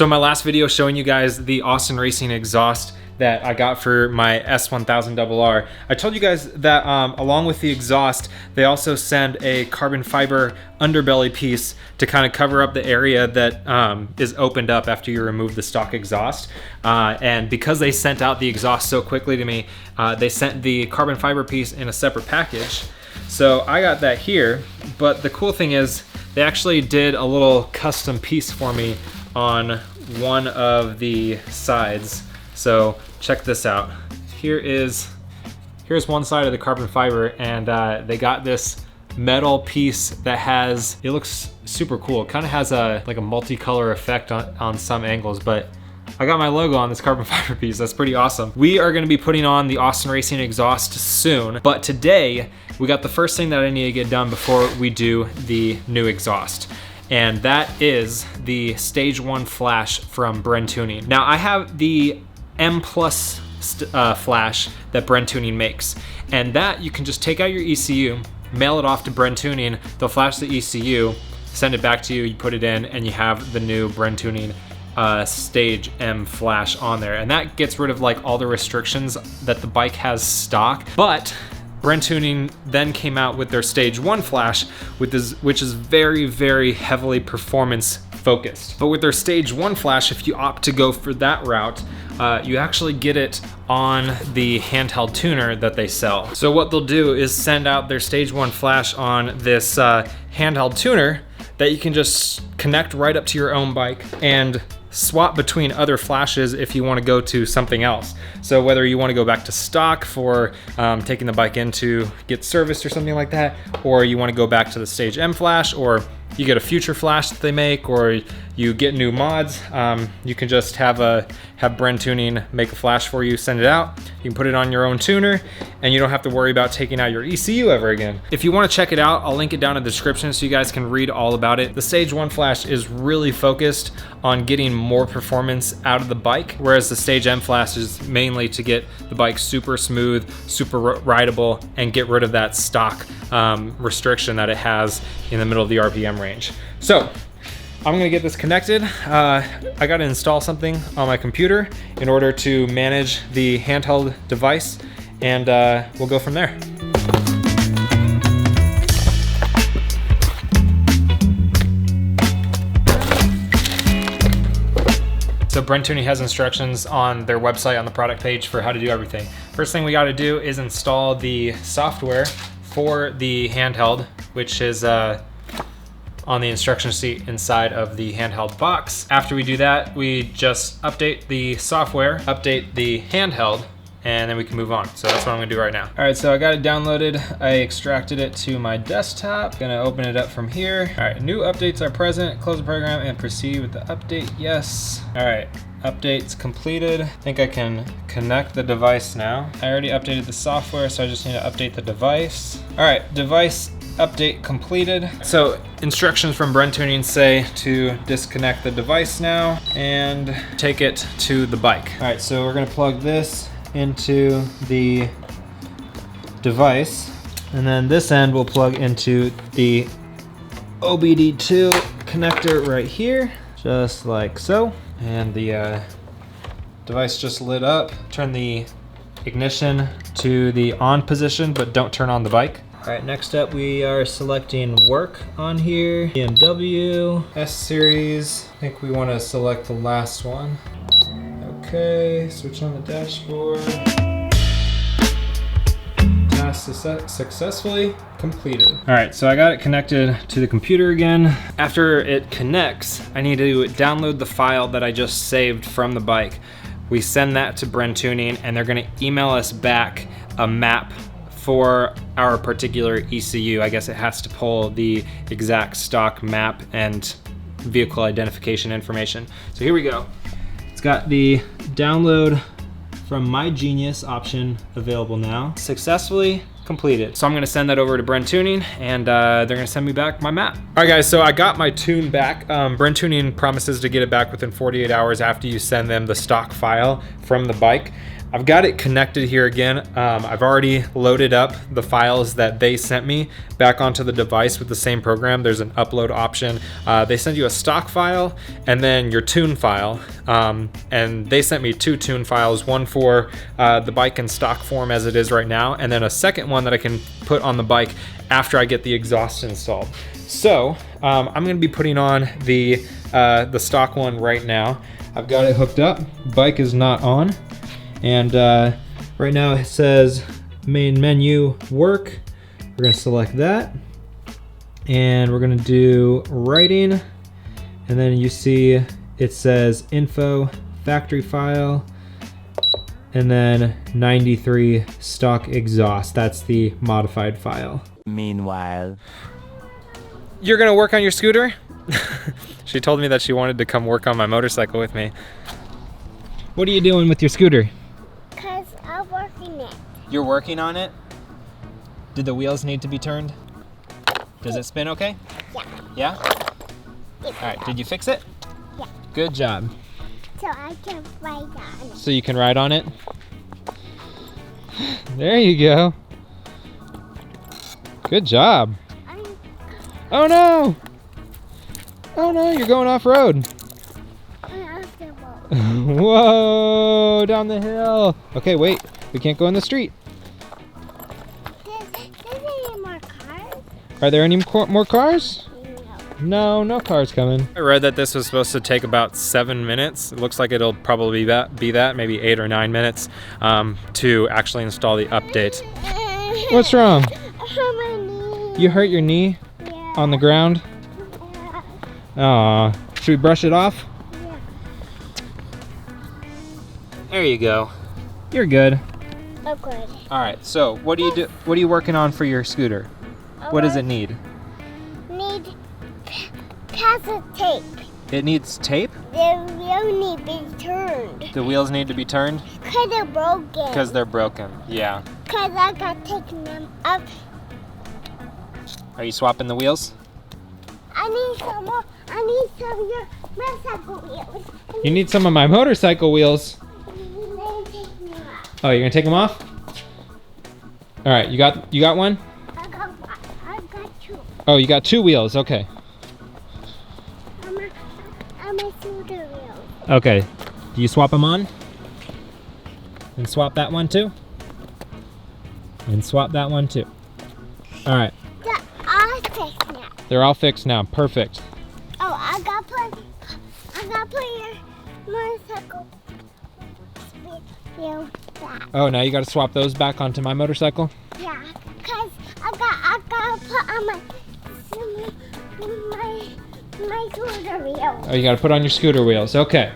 So in my last video showing you guys the Austin Racing exhaust that I got for my S1000RR, I told you guys that along with the exhaust, they also send a carbon fiber underbelly piece to kind of cover up the area that is opened up after you remove the stock exhaust. And because they sent out the exhaust so quickly to me, they sent the carbon fiber piece in a separate package. So I got that here, but the cool thing is they actually did a little custom piece for me on one of the sides. So check this out. Here's one side of the carbon fiber, and they got this metal piece that has, it looks super cool. It kind of has like a multicolor effect on some angles, but I got my logo on this carbon fiber piece. That's pretty awesome. We are gonna be putting on the Austin Racing exhaust soon, but today we got the first thing that I need to get done before we do the new exhaust. And that is the Stage 1 flash from BrenTuning. Now I have the M+ flash that BrenTuning makes, and that you can just take out your ECU, mail it off to BrenTuning, they'll flash the ECU, send it back to you, you put it in, and you have the new BrenTuning Stage M flash on there. And that gets rid of like all the restrictions that the bike has stock. But BrenTuning then came out with their Stage 1 flash, which is very, very heavily performance focused. But with their Stage 1 flash, if you opt to go for that route, you actually get it on the handheld tuner that they sell. So what they'll do is send out their Stage 1 flash on this handheld tuner that you can just connect right up to your own bike and swap between other flashes if you want to go to something else. So whether you want to go back to stock for taking the bike in to get serviced or something like that, or you want to go back to the Stage M flash, or you get a future flash that they make, or you get new mods, you can just have BrenTuning make a flash for you, send it out. You can put it on your own tuner, and you don't have to worry about taking out your ECU ever again. If you want to check it out, I'll link it down in the description so you guys can read all about it. The Stage 1 flash is really focused on getting more performance out of the bike, whereas the Stage M flash is mainly to get the bike super smooth, super rideable, and get rid of that stock restriction that it has in the middle of the RPM range. So I'm gonna get this connected. I gotta install something on my computer in order to manage the handheld device, and we'll go from there. So BrenTuning has instructions on their website on the product page for how to do everything. First thing we gotta do is install the software for the handheld, which is on the instruction sheet inside of the handheld box. After we do that, we just update the software, update the handheld, and then we can move on. So that's what I'm gonna do right now. All right, so I got it downloaded. I extracted it to my desktop. Gonna open it up from here. All right, new updates are present. Close the program and proceed with the update. Yes. All right, update's completed. I think I can connect the device now. I already updated the software, so I just need to update the device. All right, device update completed. So instructions from BrenTuning say to disconnect the device now and take it to the bike. All right, so we're gonna plug this into the device, and then this end will plug into the OBD2 connector right here, just like so. And the device just lit up. Turn the ignition to the on position, but don't turn on the bike. All right, next up we are selecting work on here. BMW S series. I think we want to select the last one. Okay, switch on the dashboard. Task successfully completed. All right, so I got it connected to the computer again. After it connects, I need to download the file that I just saved from the bike. We send that to BrenTuning, and they're gonna email us back a map for our particular ECU. I guess it has to pull the exact stock map and vehicle identification information. So here we go. It's got the download from My Genius option available now. Successfully completed. So I'm gonna send that over to BrenTuning, and they're gonna send me back my map. All right guys, so I got my tune back. BrenTuning promises to get it back within 48 hours after you send them the stock file from the bike. I've got it connected here again. I've already loaded up the files that they sent me back onto the device with the same program. There's an upload option. They send you a stock file and then your tune file. And they sent me 2 tune files, one for the bike in stock form as it is right now, and then a second one that I can put on the bike after I get the exhaust installed. So I'm gonna be putting on the stock one right now. I've got it hooked up, bike is not on. And right now it says main menu work. We're gonna select that. And we're gonna do writing. And then you see it says info, factory file, and then 93 stock exhaust. That's the modified file. Meanwhile. You're gonna work on your scooter? She told me that she wanted to come work on my motorcycle with me. What are you doing with your scooter? Because I'm working it. You're working on it? Did the wheels need to be turned? Does it spin okay? Yeah. Yeah? All right, did you fix it? Yeah. Good job. So I can ride on it. So you can ride on it? There you go. Good job. Oh no! Oh no, you're going off-road. Whoa, down the hill. Okay, wait, we can't go in the street. There's any more cars? Are there any more cars? No. No cars coming. I read that this was supposed to take about 7 minutes. It looks like it'll probably be that, maybe 8 or 9 minutes to actually install the update. What's wrong? My knee. You hurt your knee Yeah. on the ground? Aw, should we brush it off? Yeah. There you go. You're good. Oh, good. All right, so what do you do? What are you working on for your scooter? What does it need? Need passive tape. It needs tape? The wheel need to be turned. The wheels need to be turned? Because they're broken. Because they're broken, yeah. Because I got taken them up. Are you swapping the wheels? I need some more. I need some of your motorcycle wheels. You need some of my motorcycle wheels. Oh, you're gonna take them off? All right, you got one? I got 2. Oh, you got 2 wheels, okay. I'm a scooter wheel. Okay, do you swap them on? And swap that one too? And swap that one too. All right. They're all fixed now. They're all fixed now, perfect. Oh, I got put your motorcycle wheel back. Oh, now you gotta swap those back onto my motorcycle? Yeah, because I got put on my scooter wheel. Oh, you gotta put on your scooter wheels, okay.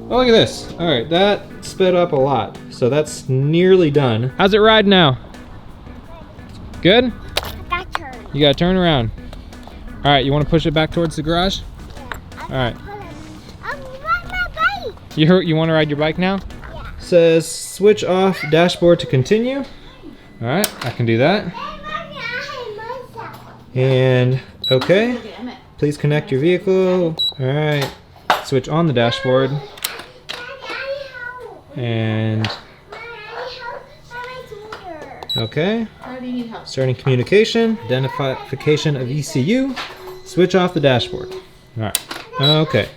Oh, look at this. All right, that sped up a lot. So that's nearly done. How's it ride now? Good? I got turned. You gotta turn around. All right, you wanna push it back towards the garage? Yeah. All right. I'm riding my bike. You wanna ride your bike now? Yeah. Says switch off dashboard to continue. All right, I can do that. And okay, please connect your vehicle. All right, switch on the dashboard. And okay, starting communication, identification of ECU, switch off the dashboard. All right, okay,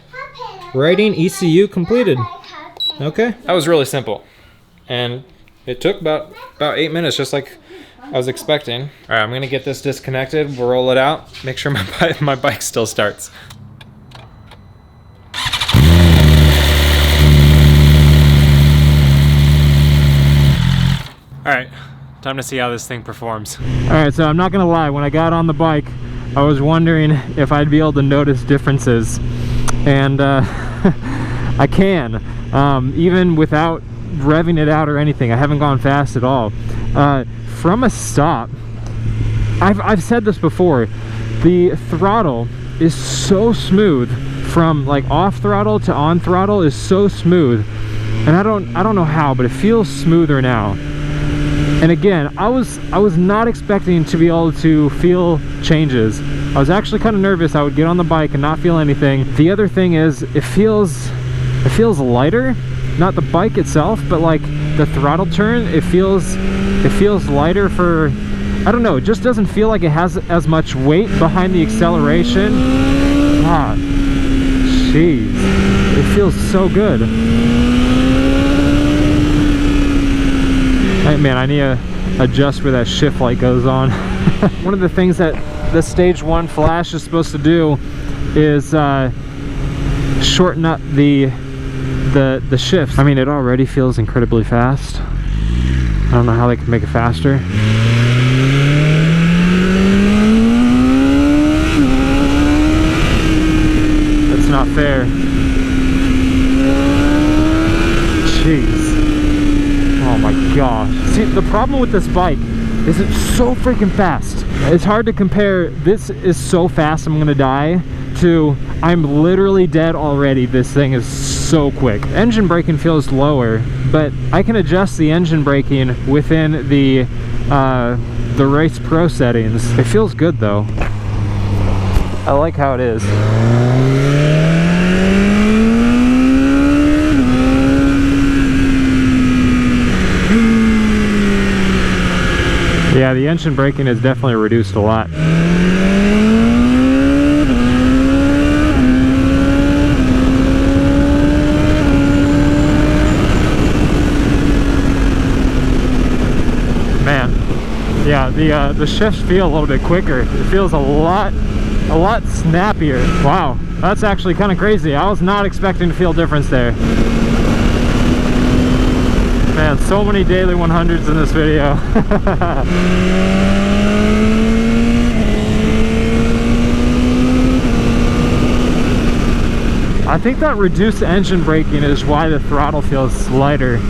writing ECU completed. Okay, that was really simple, and it took about 8 minutes, just like I was expecting. All right, I'm gonna get this disconnected. We'll roll it out. Make sure my bike still starts. All right, time to see how this thing performs. All right, so I'm not gonna lie, when I got on the bike, I was wondering if I'd be able to notice differences. And I can, even without revving it out or anything. I haven't gone fast at all. From a stop, I've said this before, the throttle is so smooth. From like off throttle to on throttle is so smooth. And I don't know how, but it feels smoother now. And again, I was not expecting to be able to feel changes. I was actually kind of nervous I would get on the bike and not feel anything. The other thing is, it feels it feels lighter. Not the bike itself, but like the throttle turn, it feels lighter for, I don't know, it just doesn't feel like it has as much weight behind the acceleration. Ah, jeez, it feels so good. Hey man, I need to adjust where that shift light goes on. One of the things that the Stage 1 Flash is supposed to do is shorten up the shifts. I mean, it already feels incredibly fast. I don't know how they can make it faster. That's not fair. Jeez. Oh my gosh. See, the problem with this bike is it's so freaking fast. It's hard to compare this is so fast I'm gonna die to I'm literally dead already. This thing is so quick. Engine braking feels lower, but I can adjust the engine braking within the Race Pro settings. It feels good though. I like how it is. Yeah, the engine braking is definitely reduced a lot. Man, yeah, the shifts feel a little bit quicker. It feels a lot snappier. Wow, that's actually kind of crazy. I was not expecting to feel a difference there. Man, so many daily 100s in this video. I think that reduced engine braking is why the throttle feels lighter.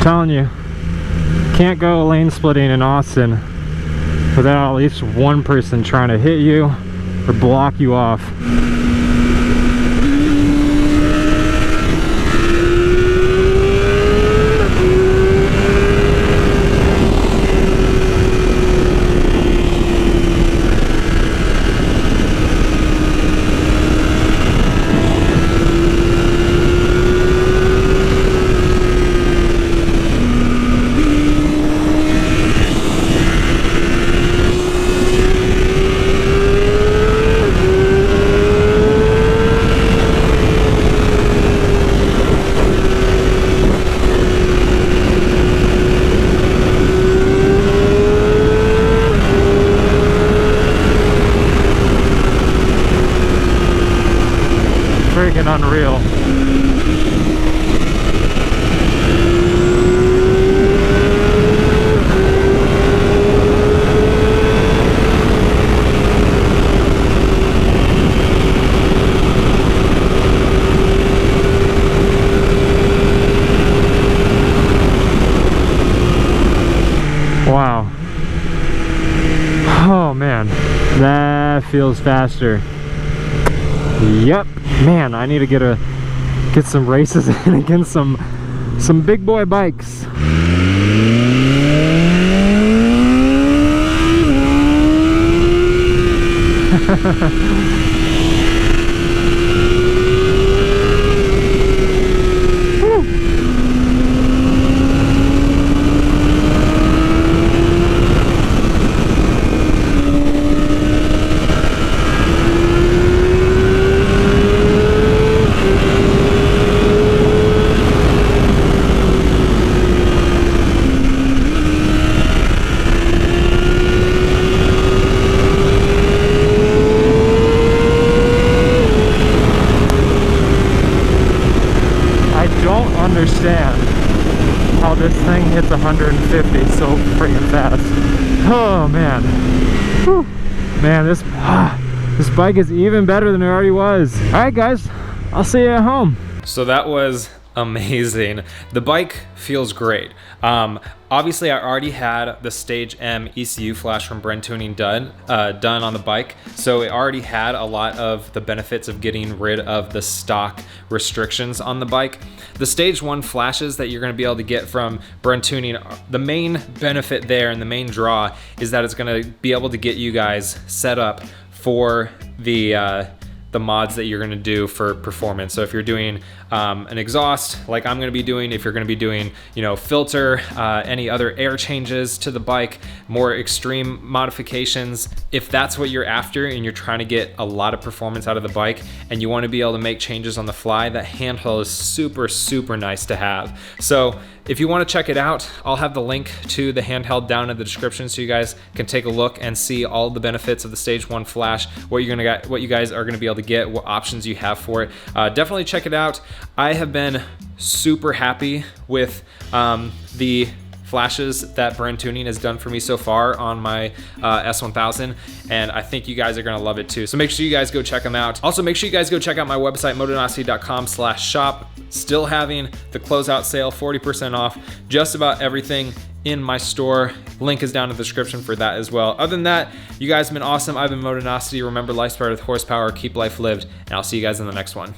Telling you, can't go lane splitting in Austin without at least one person trying to hit you or block you off. Freaking unreal. Wow. Oh man, that feels faster. Yep. Man, I need to get some races in against some big boy bikes. Understand how this thing hits 150 so freaking fast. Oh man. Whew. Man, this bike is even better than it already was. Alright guys, I'll see you at home. So that was amazing. The bike feels great. Obviously I already had the Stage M ECU flash from BrenTuning done on the bike, so it already had a lot of the benefits of getting rid of the stock restrictions on the bike. The Stage 1 flashes that you're going to be able to get from BrenTuning, the main benefit there and the main draw is that it's going to be able to get you guys set up for the mods that you're going to do for performance. So if you're doing an exhaust like I'm going to be doing, if you're going to be doing, you know, filter, any other air changes to the bike, more extreme modifications, if that's what you're after and you're trying to get a lot of performance out of the bike and you want to be able to make changes on the fly, that handheld is super nice to have. So if you want to check it out, I'll have the link to the handheld down in the description so you guys can take a look and see all the benefits of the Stage 1 flash, what you guys are going to be able to get, what options you have for it. Definitely check it out. I have been super happy with the flashes that BrenTuning has done for me so far on my S1000, and I think you guys are gonna love it too. So make sure you guys go check them out. Also, make sure you guys go check out my website, motonosity.com/shop. Still having the closeout sale, 40% off, just about everything in my store. Link is down in the description for that as well. Other than that, you guys have been awesome. I've been Motonosity. Remember, life started with horsepower. Keep life lived, and I'll see you guys in the next one.